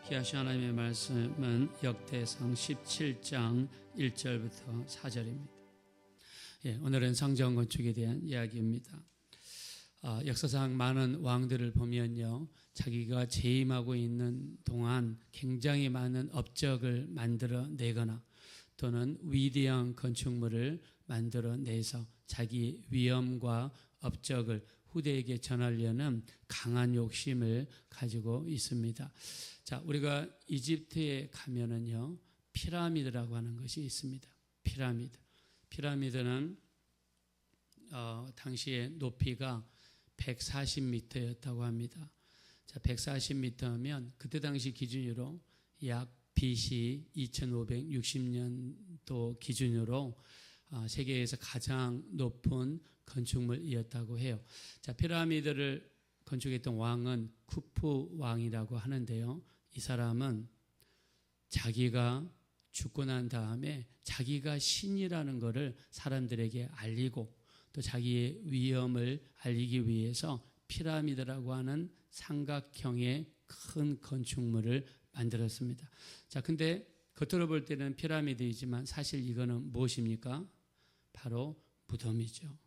귀하신 하나님의 말씀은 역대상 17장 1절부터 4절입니다. 오늘은 성전 건축에 대한 이야기입니다. 역사상 많은 왕들을 보면요, 자기가 재임하고 있는 동안 굉장히 많은 업적을 만들어내거나 또는 위대한 건축물을 만들어내서 자기 위엄과 업적을 후대에게 전하려는 강한 욕심을 가지고 있습니다. 자, 우리가 이집트에 가면은요, 피라미드라고 하는 것이 있습니다. 피라미드는 당시에 높이가 140m였다고 합니다. 자, 140m면 그때 당시 기준으로 약 BC 2560년도 기준으로 세계에서 가장 높은 건축물이었다고 해요. 자, 피라미드를 건축했던 왕은 쿠푸 왕이라고 하는데요. 이 사람은 자기가 죽고 난 다음에 자기가 신이라는 것을 사람들에게 알리고 또 자기의 위엄을 알리기 위해서 피라미드라고 하는 삼각형의 큰 건축물을 만들었습니다. 자, 근데 겉으로 볼 때는 피라미드이지만 사실 이거는 무엇입니까? 바로 무덤이죠.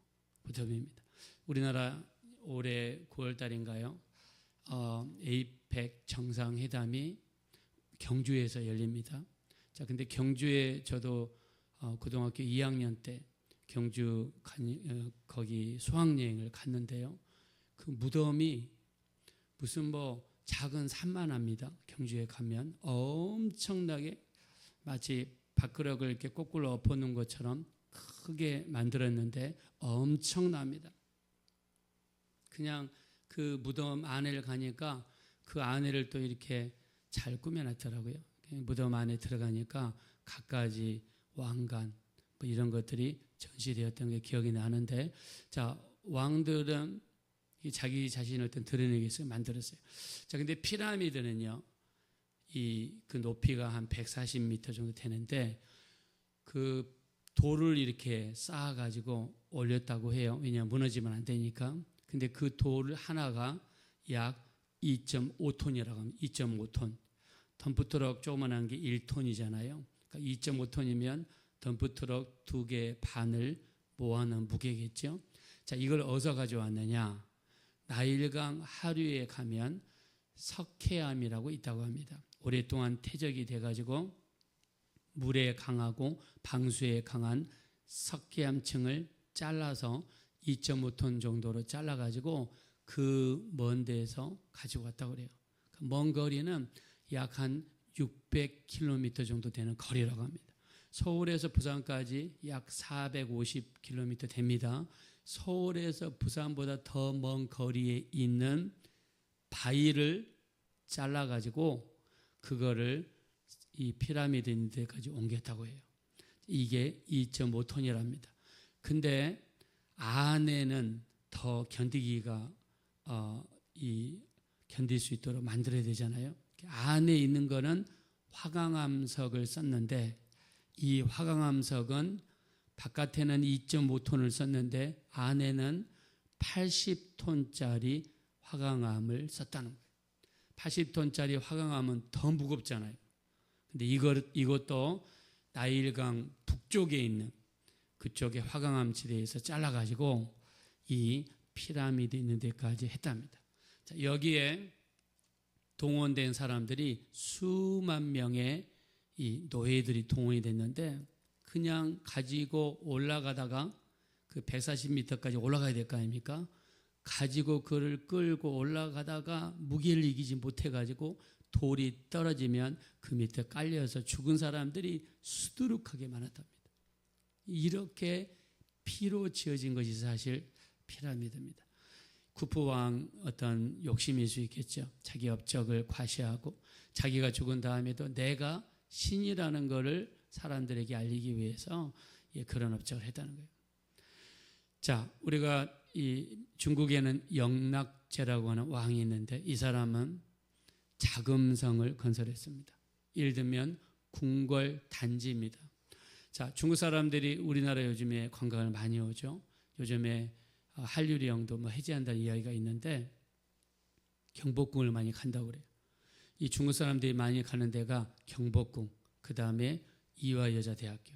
무덤입니다. 우리나라 올해 9월 달인가요? 에이펙 정상회담이 경주에서 열립니다. 자, 근데 경주에 저도 고등학교 2학년 때 경주 거기 수학여행을 갔는데요. 그 무덤이 무슨 작은 산만 합니다. 경주에 가면 엄청나게 마치 밥그릇을 이렇게 거꾸로 엎어놓은 것처럼 크게 만들었는데 엄청납니다. 그냥 그 무덤 안에를 가니까 그 안에를 또 이렇게 잘 꾸며놨더라고요. 무덤 안에 들어가니까 갖가지 왕관 이런 것들이 전시되었던 게 기억이 나는데, 자, 왕들은 자기 자신을 드러내기 위해서 만들었어요. 자, 근데 피라미드는요, 그 높이가 한 140m 정도 되는데 그 돌을 이렇게 쌓아가지고 올렸다고 해요. 왜냐하면 무너지면 안 되니까. 근데 그 돌 하나가 약 2.5톤이라고 합니다. 2.5톤. 덤프트럭 조그만한 게 1톤이잖아요. 그러니까 2.5톤이면 덤프트럭 2개 반을 모아놓은 무게겠죠. 자, 이걸 어디서 가져왔느냐? 나일강 하류에 가면 석회암이라고 있다고 합니다. 오랫동안 퇴적이 돼가지고 물에 강하고 방수에 강한 석회암층을 잘라서 2.5톤 정도로 잘라가지고 그 먼 데에서 가지고 왔다고 그래요. 먼 거리는 약 한 600km 정도 되는 거리라고 합니다. 서울에서 부산까지 약 450km 됩니다. 서울에서 부산보다 더 먼 거리에 있는 바위를 잘라가지고 그거를 이 피라미드 있는 데까지 옮겼다고 해요. 이게 2.5톤이랍니다. 근데 안에는 더 견디기가 견딜 수 있도록 만들어야 되잖아요. 안에 있는 거는 화강암석을 썼는데 이 화강암석은 바깥에는 2.5톤을 썼는데 안에는 80톤짜리 화강암을 썼다는 거예요. 80톤짜리 화강암은 더 무겁잖아요. 근데 이것도 나일강 북쪽에 있는 그쪽에 화강암 지대에서 잘라가지고 이 피라미드 있는 데까지 했답니다. 자, 여기에 동원된 사람들이 수만 명의 이 노예들이 동원이 됐는데 그냥 가지고 올라가다가 그 140m까지 올라가야 될 거 아닙니까? 가지고 그를 끌고 올라가다가 무게를 이기지 못해가지고 돌이 떨어지면 그 밑에 깔려서 죽은 사람들이 수두룩하게 많았답니다. 이렇게 피로 지어진 것이 사실 피라미드입니다. 쿠푸 왕 어떤 욕심일 수 있겠죠. 자기 업적을 과시하고 자기가 죽은 다음에도 내가 신이라는 것을 사람들에게 알리기 위해서 그런 업적을 했다는 거예요. 자, 우리가 이 중국에는 영락제라고 하는 왕이 있는데 이 사람은 자금성을 건설했습니다. 예를 들면 궁궐단지입니다. 자, 중국 사람들이 우리나라 요즘에 관광을 많이 오죠. 요즘에 한류리형도 해제한다는 이야기가 있는데 경복궁을 많이 간다고 그래요. 이 중국 사람들이 많이 가는 데가 경복궁, 그 다음에 이화여자대학교.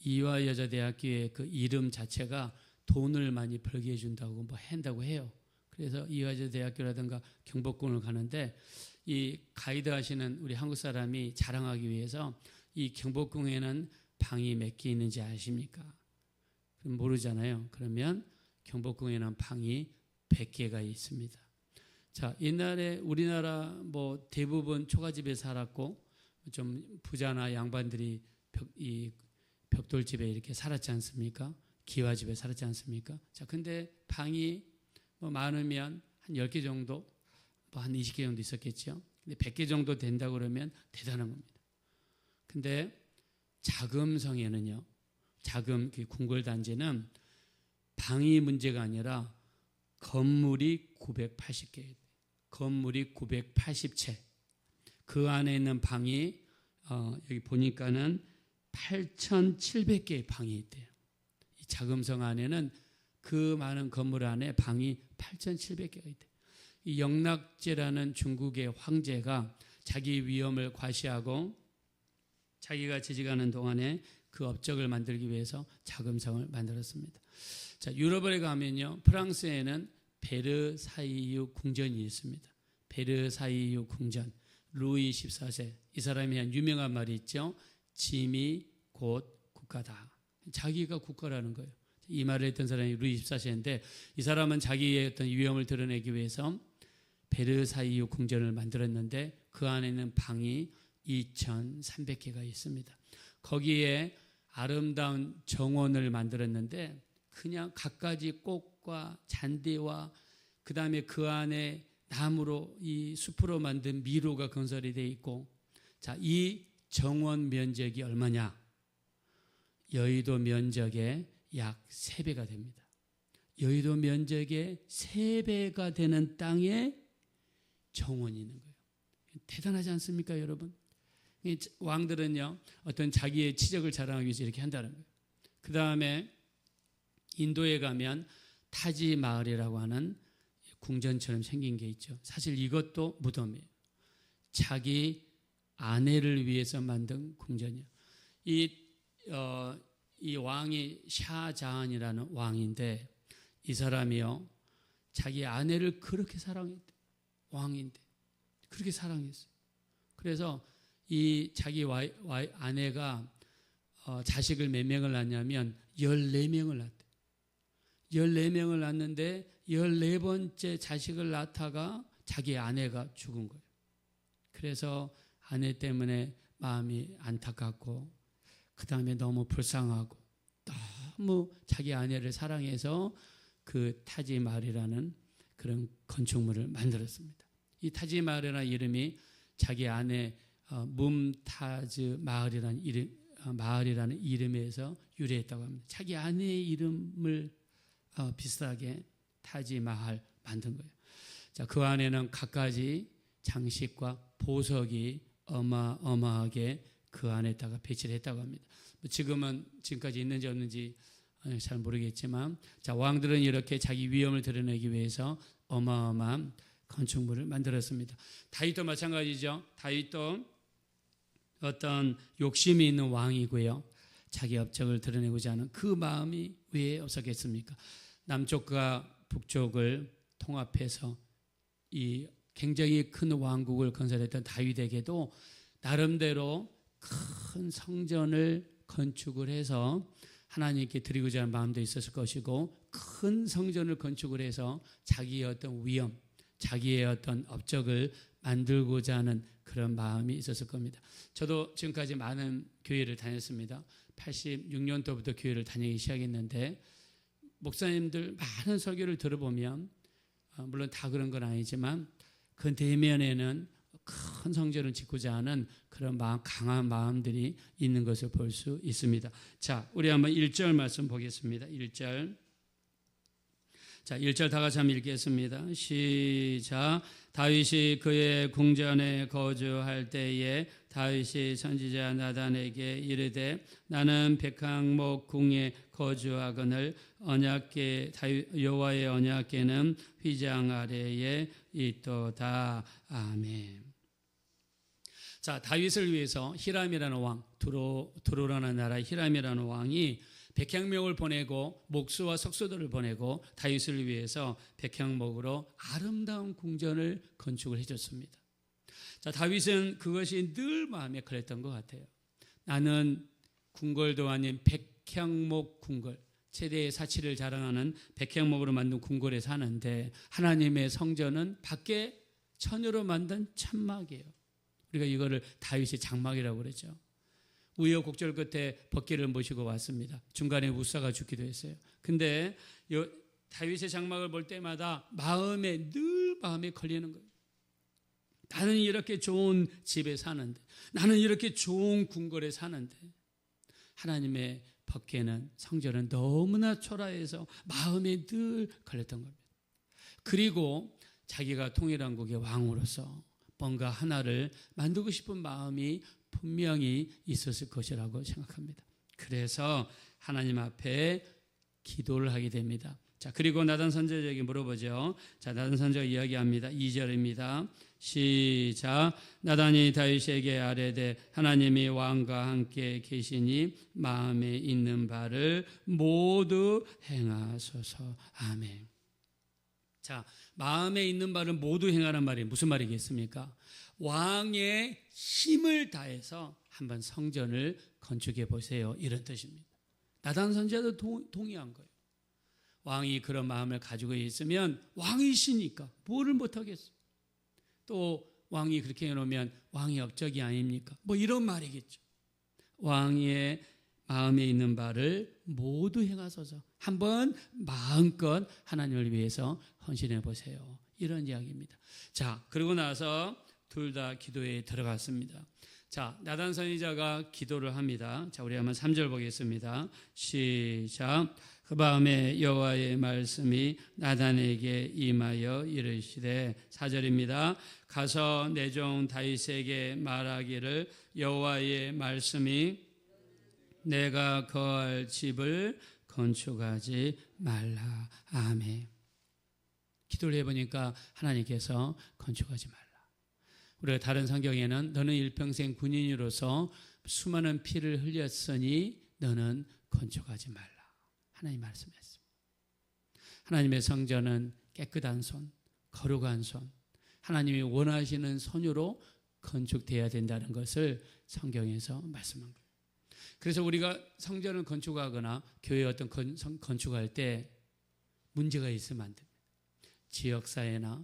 이화여자대학교의 그 이름 자체가 돈을 많이 벌게 해준다고 뭐 한다고 해요. 그래서 이화여자대학교라든가 경복궁을 가는데 이 가이드 하시는 우리 한국 사람이 자랑하기 위해서 이 경복궁에는 방이 몇 개 있는지 아십니까? 그럼 모르잖아요. 그러면 경복궁에는 방이 100개가 있습니다. 자, 옛날에 우리나라 뭐 대부분 초가집에 살았고 좀 부자나 양반들이 이 벽돌집에 이렇게 살았지 않습니까? 기와집에 살았지 않습니까? 자, 근데 방이 뭐 많으면 한 10개 정도, 뭐 한 20개 정도 있었겠죠. 근데 100개 정도 된다고 그러면 대단한 겁니다. 근데 자금성에는요, 자금 그 궁궐단지는 방이 문제가 아니라 건물이 980개, 건물이 980채. 그 안에 있는 방이 여기 보니까는 8,700개의 방이 있대요. 이 자금성 안에는 그 많은 건물 안에 방이 8,700개가 있대요. 이 영락제라는 중국의 황제가 자기 위엄을 과시하고 자기가 재직하는 동안에 그 업적을 만들기 위해서 자금성을 만들었습니다. 자, 유럽에 가면요, 프랑스에는 베르사유 궁전이 있습니다. 베르사유 궁전. 루이 14세. 이 사람이 한 유명한 말이 있죠. 짐이 곧 국가다. 자기가 국가라는 거예요. 이 말을 했던 사람이 루이 14세인데 이 사람은 자기의 어떤 위엄을 드러내기 위해서 베르사유 궁전을 만들었는데 그 안에는 방이 2,300개가 있습니다. 거기에 아름다운 정원을 만들었는데 그냥 갖가지 꽃과 잔디와 그 다음에 그 안에 나무로 이 숲으로 만든 미로가 건설이 되어 있고, 자, 이 정원 면적이 얼마냐? 여의도 면적의 약 3배가 됩니다. 여의도 면적의 3배가 되는 땅에 정원이 있는 거예요. 대단하지 않습니까, 여러분? 왕들은요, 어떤 자기의 치적을 자랑하기 위해서 이렇게 한다는 거예요. 그 다음에 인도에 가면 타지 마을이라고 하는 궁전처럼 생긴 게 있죠. 사실 이것도 무덤이에요. 자기 아내를 위해서 만든 궁전이에요. 이 왕이 샤자한이라는 왕인데 이 사람이요, 자기 아내를 그렇게 사랑했대. 왕인데 그렇게 사랑했어요. 그래서 이 자기 아내가 자식을 몇 명을 낳냐면 14명을 낳대. 14명을 낳는데 14번째 자식을 낳다가 자기 아내가 죽은 거예요. 그래서 아내 때문에 마음이 안타깝고 그 다음에 너무 불쌍하고 너무 자기 아내를 사랑해서 그 타지마을이라는 그런 건축물을 만들었습니다. 이 타지마을이라는 이름이 자기 아내 뭄타즈 마을이라는 이름에서 유래했다고 합니다. 자기 아내의 이름을 비슷하게 타지마할 만든 거예요. 자, 그 안에는 갖가지 장식과 보석이 어마어마하게 그 안에다가 배치를 했다고 합니다. 지금까지 있는지 없는지 잘 모르겠지만, 자, 왕들은 이렇게 자기 위엄을 드러내기 위해서 어마어마한 건축물을 만들었습니다. 다윗도 마찬가지죠. 다윗도 어떤 욕심이 있는 왕이고요. 자기 업적을 드러내고자 하는 그 마음이 왜 없었겠습니까? 남쪽과 북쪽을 통합해서 이 굉장히 큰 왕국을 건설했던 다윗에게도 나름대로 큰 성전을 건축을 해서 하나님께 드리고자 하는 마음도 있었을 것이고, 큰 성전을 건축을 해서 자기의 어떤 위엄, 자기의 어떤 업적을 만들고자 하는 그런 마음이 있었을 겁니다. 저도 지금까지 많은 교회를 다녔습니다. 86년도부터 교회를 다니기 시작했는데 목사님들 많은 설교를 들어보면 물론 다 그런 건 아니지만 그 내면에는 큰 성전을 짓고자 하는 그런 강한 마음들이 있는 것을 볼 수 있습니다. 자, 우리 한번 1절 말씀 보겠습니다. 1절. 자, 1절 다 같이 한번 읽겠습니다. 시작. 다윗이 그의 궁전에 거주할 때에 다윗이 선지자 나단에게 이르되 나는 백항목 궁에 거주하거늘 여호와의 언약궤는 휘장 아래에 있도다. 아멘. 자, 다윗을 위해서 히람이라는 왕, 두로라는 나라의 히람이라는 왕이 백향목을 보내고 목수와 석수들을 보내고 다윗을 위해서 백향목으로 아름다운 궁전을 건축을 해줬습니다. 자, 다윗은 그것이 늘 마음에 걸렸던 것 같아요. 나는 궁궐도 아닌 백향목 궁궐, 최대의 사치를 자랑하는 백향목으로 만든 궁궐에 사는데 하나님의 성전은 밖에 천으로 만든 천막이에요. 우리가 이거를 다윗의 장막이라고 그러죠. 우여곡절 끝에 벗기를 모시고 왔습니다. 중간에 우사가 죽기도 했어요. 근데 다윗의 장막을 볼 때마다 늘 마음에 걸리는 거예요. 나는 이렇게 좋은 집에 사는데, 나는 이렇게 좋은 궁궐에 사는데 하나님의 법궤는, 성전은 너무나 초라해서 마음에 늘 걸렸던 겁니다. 그리고 자기가 통일왕국의 왕으로서 뭔가 하나를 만들고 싶은 마음이 분명히 있었을 것이라고 생각합니다. 그래서 하나님 앞에 기도를 하게 됩니다. 자, 그리고 나단 선지자에게 물어보죠. 자, 나단 선지자가 이야기합니다. 2절입니다. 시작. 나단이 다윗에게 아뢰되 하나님이 왕과 함께 계시니 마음에 있는 바를 모두 행하소서. 아멘. 자, 마음에 있는 바를 모두 행하란 말이 무슨 말이겠습니까? 왕의 힘을 다해서 한번 성전을 건축해 보세요, 이런 뜻입니다. 나단 선지자도 동의한 거예요. 왕이 그런 마음을 가지고 있으면 왕이시니까 뭐를 못하겠어요. 또 왕이 그렇게 해놓으면 왕이 업적이 아닙니까? 뭐 이런 말이겠죠. 왕의 마음에 있는 바를 모두 행하소서. 한번 마음껏 하나님을 위해서 헌신해 보세요, 이런 이야기입니다. 자, 그러고 나서 둘 다 기도에 들어갔습니다. 자, 나단 선지자가 기도를 합니다. 자, 우리 한번 3절 보겠습니다. 시작. 그 밤에 여호와의 말씀이 나단에게 임하여 이르시되, 4절입니다. 가서 내 종 다윗에게 말하기를 여호와의 말씀이 내가 거할 집을 건축하지 말라. 아멘. 기도를 해보니까 하나님께서 건축하지 말라. 우리가 다른 성경에는 너는 일평생 군인으로서 수많은 피를 흘렸으니 너는 건축하지 말라. 하나님 말씀했습니다. 하나님의 성전은 깨끗한 손, 거룩한 손, 하나님이 원하시는 손으로 건축되어야 된다는 것을 성경에서 말씀한 거예요. 그래서 우리가 성전을 건축하거나 교회 어떤 건축할 때 문제가 있으면 안 됩니다. 지역사회나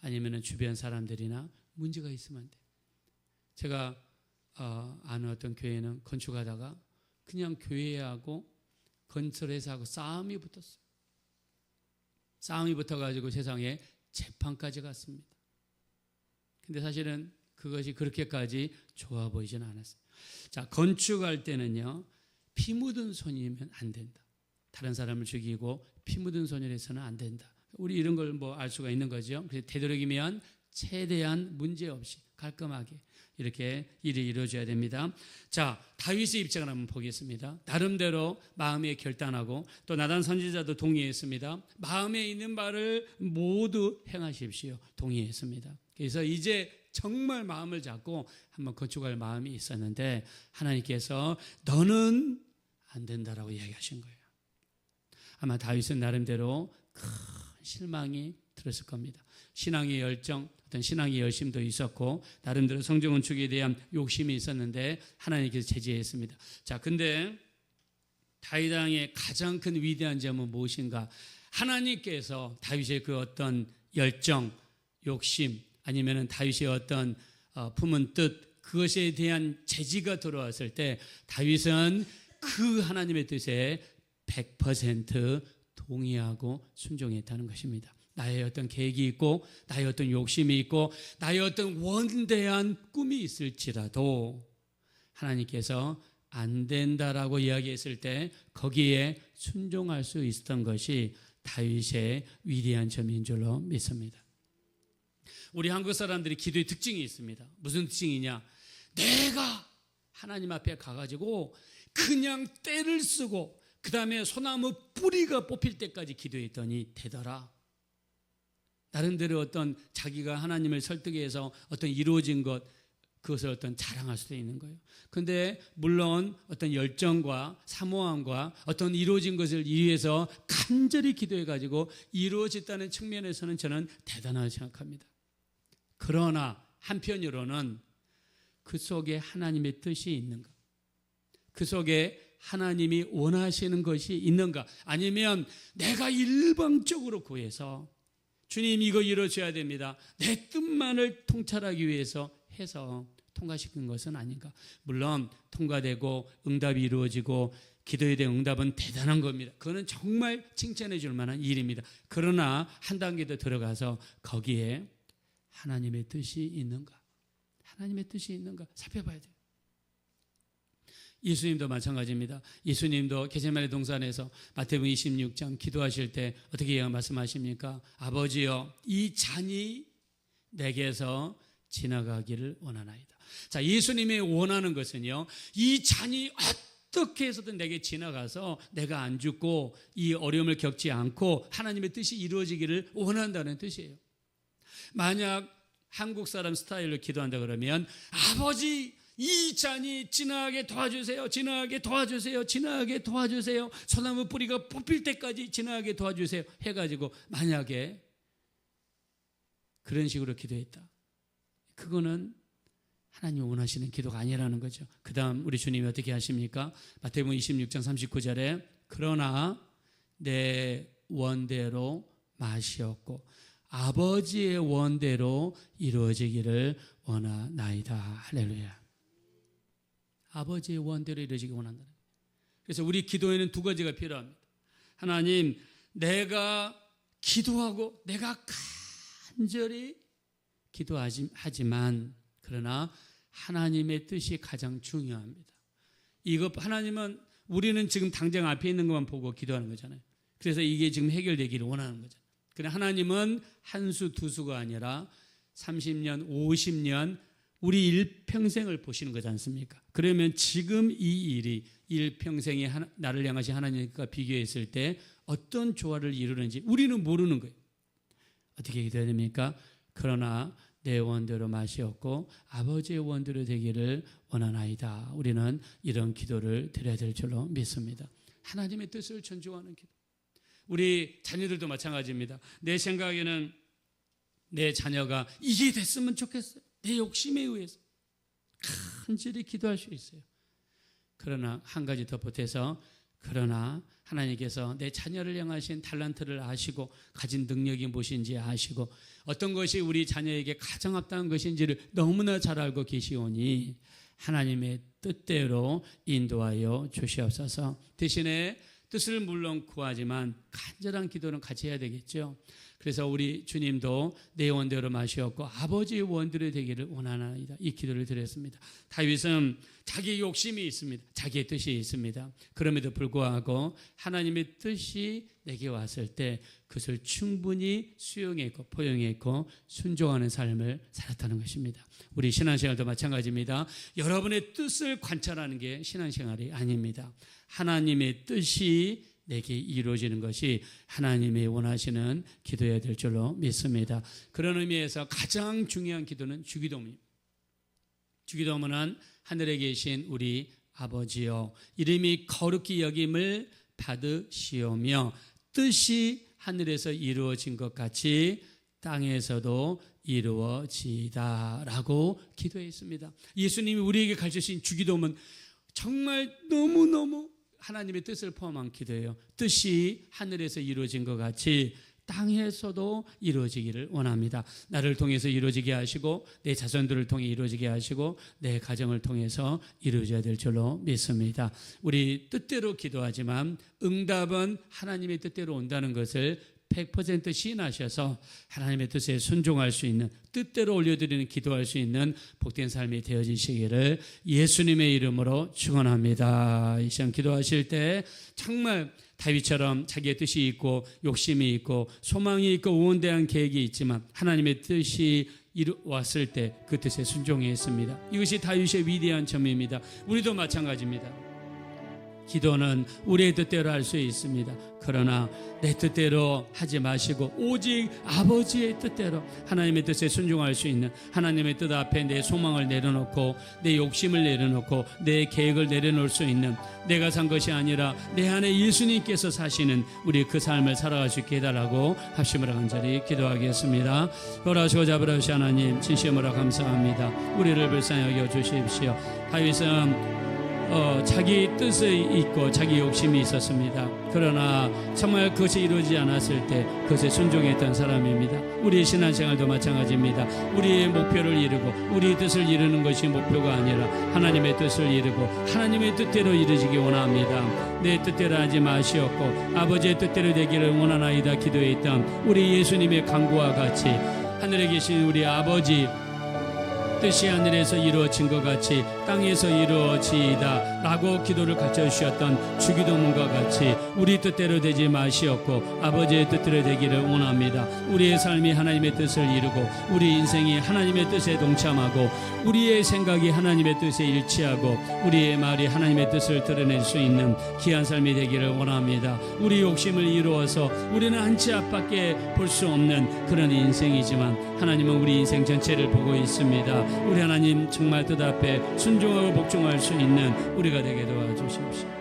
아니면 주변 사람들이나 문제가 있으면 안 돼요. 제가 아는 어떤 교회는 건축하다가 그냥 교회하고 건설회사하고 싸움이 붙었어요. 싸움이 붙어가지고 세상에 재판까지 갔습니다. 근데 사실은 그것이 그렇게까지 좋아 보이지는 않았어요. 자, 건축할 때는요, 피 묻은 손이면 안 된다. 다른 사람을 죽이고 피 묻은 손을 해서는 안 된다. 우리 이런 걸 뭐 알 수가 있는 거죠. 그래서 되도록이면 최대한 문제 없이 깔끔하게 이렇게 일이 이루어져야 됩니다. 자, 다윗의 입장을 한번 보겠습니다. 나름대로 마음에 결단하고 또 나단 선지자도 동의했습니다. 마음에 있는 바를 모두 행하십시오. 동의했습니다. 그래서 이제 정말 마음을 잡고 한번 건축할 마음이 있었는데 하나님께서 너는 안 된다라고 이야기하신 거예요. 아마 다윗은 나름대로 큰 실망이 들었을 겁니다. 신앙의 열정, 어떤 신앙의 열심도 있었고 나름대로 성전 건축에 대한 욕심이 있었는데 하나님께서 제지했습니다. 자, 근데 다윗 왕의 가장 큰 위대한 점은 무엇인가? 하나님께서 다윗의 그 어떤 열정, 욕심, 아니면은 다윗의 어떤 품은 뜻, 그것에 대한 제지가 들어왔을 때 다윗은 그 하나님의 뜻에 100% 동의하고 순종했다는 것입니다. 나의 어떤 계획이 있고 나의 어떤 욕심이 있고 나의 어떤 원대한 꿈이 있을지라도 하나님께서 안 된다라고 이야기했을 때 거기에 순종할 수 있었던 것이 다윗의 위대한 점인 줄로 믿습니다. 우리 한국 사람들이 기도의 특징이 있습니다. 무슨 특징이냐? 내가 하나님 앞에 가가지고 그냥 때를 쓰고 그 다음에 소나무 뿌리가 뽑힐 때까지 기도했더니 되더라. 나름대로 어떤 자기가 하나님을 설득해서 어떤 이루어진 것, 그것을 어떤 자랑할 수도 있는 거예요. 그런데 물론 어떤 열정과 사모함과 어떤 이루어진 것을 위해서 간절히 기도해가지고 이루어졌다는 측면에서는 저는 대단하다고 생각합니다. 그러나 한편으로는 그 속에 하나님의 뜻이 있는가? 그 속에 하나님이 원하시는 것이 있는가? 아니면 내가 일방적으로 구해서 주님 이거 이루어져야 됩니다. 내 뜻만을 통찰하기 위해서 해서 통과시킨 것은 아닌가? 물론 통과되고 응답이 이루어지고 기도에 대한 응답은 대단한 겁니다. 그거는 정말 칭찬해 줄 만한 일입니다. 그러나 한 단계 더 들어가서 거기에 하나님의 뜻이 있는가? 하나님의 뜻이 있는가? 살펴봐야 돼요. 예수님도 마찬가지입니다. 예수님도 겟세마네 동산에서 마태복음 26장 기도하실 때 어떻게 말씀하십니까? 아버지여, 이 잔이 내게서 지나가기를 원하나이다. 자, 예수님이 원하는 것은요, 이 잔이 어떻게 해서든 내게 지나가서 내가 안 죽고 이 어려움을 겪지 않고 하나님의 뜻이 이루어지기를 원한다는 뜻이에요. 만약 한국 사람 스타일로 기도한다 그러면 아버지, 이 잔이 지나가게 도와주세요. 지나가게 도와주세요. 지나가게 도와주세요. 소나무 뿌리가 뽑힐 때까지 지나가게 도와주세요. 해가지고 만약에 그런 식으로 기도했다. 그거는 하나님 원하시는 기도가 아니라는 거죠. 그 다음 우리 주님이 어떻게 하십니까? 마태복음 26장 39절에 그러나 내 원대로 마시었고 아버지의 원대로 이루어지기를 원하나이다. 할렐루야. 아버지의 원대로 이루어지기 원한다. 그래서 우리 기도에는 두 가지가 필요합니다. 하나님, 내가 기도하고 내가 간절히 기도하지만 그러나 하나님의 뜻이 가장 중요합니다. 이거 하나님은 우리는 지금 당장 앞에 있는 것만 보고 기도하는 거잖아요. 그래서 이게 지금 해결되기를 원하는 거잖아요. 그러나 하나님은 한 수, 두 수가 아니라 30년, 50년 우리 일평생을 보시는 거지 않습니까? 그러면 지금 이 일이 일평생에 나를 향하신 하나님과 비교했을 때 어떤 조화를 이루는지 우리는 모르는 거예요. 어떻게 기도해야 됩니까? 그러나 내 원대로 마시었고 아버지의 원대로 되기를 원하나이다. 우리는 이런 기도를 드려야 될 줄로 믿습니다. 하나님의 뜻을 존중하는 기도. 우리 자녀들도 마찬가지입니다. 내 생각에는 내 자녀가 이게 됐으면 좋겠어요. 내 욕심에 의해서 간절히 기도할 수 있어요. 그러나 한 가지 더 보태서 그러나 하나님께서 내 자녀를 향하신 달란트를 아시고 가진 능력이 무엇인지 아시고 어떤 것이 우리 자녀에게 가장 합당한 것인지를 너무나 잘 알고 계시오니 하나님의 뜻대로 인도하여 주시옵소서. 대신에 뜻을 물론 구하지만 간절한 기도는 같이 해야 되겠죠. 그래서 우리 주님도 내 원대로 마시었고 아버지의 원대로 되기를 원하나이다. 이 기도를 드렸습니다. 다윗은 자기 욕심이 있습니다. 자기의 뜻이 있습니다. 그럼에도 불구하고 하나님의 뜻이 내게 왔을 때 그것을 충분히 수용했고 포용했고 순종하는 삶을 살았다는 것입니다. 우리 신앙생활도 마찬가지입니다. 여러분의 뜻을 관찰하는 게 신앙생활이 아닙니다. 하나님의 뜻이 내게 이루어지는 것이 하나님이 원하시는 기도해야 될 줄로 믿습니다. 그런 의미에서 가장 중요한 기도는 주기도문입니다. 주기도문은 하늘에 계신 우리 아버지여 이름이 거룩히 여김을 받으시오며 뜻이 하늘에서 이루어진 것 같이 땅에서도 이루어지다라고 기도했습니다. 예수님이 우리에게 가르치신 주기도문 정말 너무너무 하나님의 뜻을 포함한 기도예요. 뜻이 하늘에서 이루어진 것 같이 땅에서도 이루어지기를 원합니다. 나를 통해서 이루어지게 하시고 내 자손들을 통해 이루어지게 하시고 내 가정을 통해서 이루어져야 될 줄로 믿습니다. 우리 뜻대로 기도하지만 응답은 하나님의 뜻대로 온다는 것을 100% 시인하셔서 하나님의 뜻에 순종할 수 있는 뜻대로 올려드리는 기도할 수 있는 복된 삶이 되어지시기를 예수님의 이름으로 축원합니다. 이 시간 기도하실 때 정말 다윗처럼 자기의 뜻이 있고 욕심이 있고 소망이 있고 우원대한 계획이 있지만 하나님의 뜻이 왔을 때 그 뜻에 순종했습니다. 이것이 다윗의 위대한 점입니다. 우리도 마찬가지입니다. 기도는 우리의 뜻대로 할 수 있습니다. 그러나 내 뜻대로 하지 마시고 오직 아버지의 뜻대로 하나님의 뜻에 순종할 수 있는, 하나님의 뜻 앞에 내 소망을 내려놓고 내 욕심을 내려놓고 내 계획을 내려놓을 수 있는, 내가 산 것이 아니라 내 안에 예수님께서 사시는 우리 그 삶을 살아갈 수 있게 해달라고 합심으로 간절히 기도하겠습니다. 돌아오시고 아버지 하나님, 진심으로 감사합니다. 우리를 불쌍히 여겨 주십시오. 다윗은 자기 뜻이 있고 자기 욕심이 있었습니다. 그러나 정말 그것이 이루어지지 않았을 때 그것에 순종했던 사람입니다. 우리의 신앙생활도 마찬가지입니다. 우리의 목표를 이루고 우리의 뜻을 이루는 것이 목표가 아니라 하나님의 뜻을 이루고 하나님의 뜻대로 이루어지기 원합니다. 내 뜻대로 하지 마시옵고 아버지의 뜻대로 되기를 원하나이다 기도했던 우리 예수님의 간구와 같이 하늘에 계신 우리 아버지 뜻이 하늘에서 이루어진 것 같이 땅에서 이루어지이다 라고 기도를 가르쳐주셨던 주기도문과 같이 우리 뜻대로 되지 마시옵고 아버지의 뜻대로 되기를 원합니다. 우리의 삶이 하나님의 뜻을 이루고 우리 인생이 하나님의 뜻에 동참하고 우리의 생각이 하나님의 뜻에 일치하고 우리의 말이 하나님의 뜻을 드러낼 수 있는 귀한 삶이 되기를 원합니다. 우리 욕심을 이루어서 우리는 한 치 앞밖에 볼 수 없는 그런 인생이지만 하나님은 우리 인생 전체를 보고 있습니다. 우리 하나님 정말 뜻 앞에 순종하고 복종할 수 있는 우리가 되게 도와주십시오.